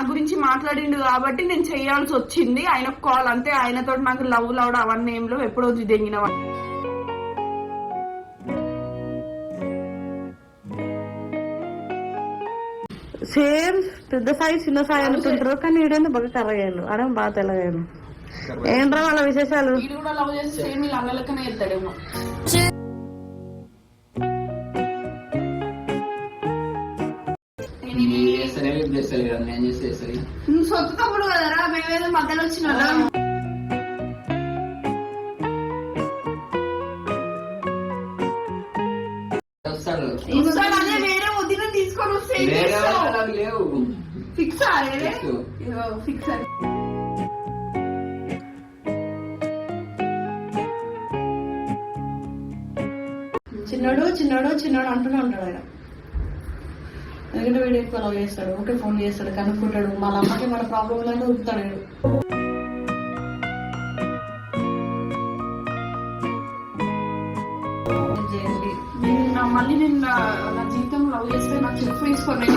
గురించి మాట్లాడిండు కాబట్టి నేను చేయాల్సి వచ్చింది. ఆయన కాల్ అంతే. ఆయనతో నాకు లవ్ లవ్ అవన్నీ ఏం లేవు. ఎప్పుడో దిగిన సేమ్ పెద్ద సాయి చిన్న సాయి అనుకుంటారు, కానీ ఈడేందుకు బాగా కర్రగాయలు ఆడ బాగా తెల్లగాయలు. ఏంట్రా వాళ్ళ విశేషాలు? వీడు కూడా లవ్ చేసి సేమ్ వీళ్ళు అన్నలకనే ఎత్తాడేమో. సొత్తు తప్పుడు కదరా, మేమేదో మధ్యలో వచ్చిన అదే వేరే వదిన తీసుకొని వస్తే ఫిక్స్ ఫిక్స్. చిన్నోడు చిన్నోడు చిన్నోడు అంటూనే ఉంటాడు ఆయన. ఎందుకంటే వీడియో ఎక్కువ లవ్ చేస్తాడు, ఒకటే ఫోన్ చేస్తాడు, కనుక్కుంటాడు. వాళ్ళ అమ్మకి మన ప్రాబ్లం లేదో ఉరుకుతాడు వీడు. మళ్ళీ నేను నా జీవితం లవ్ చేస్తే నాకు చెప్పు తీసుకొని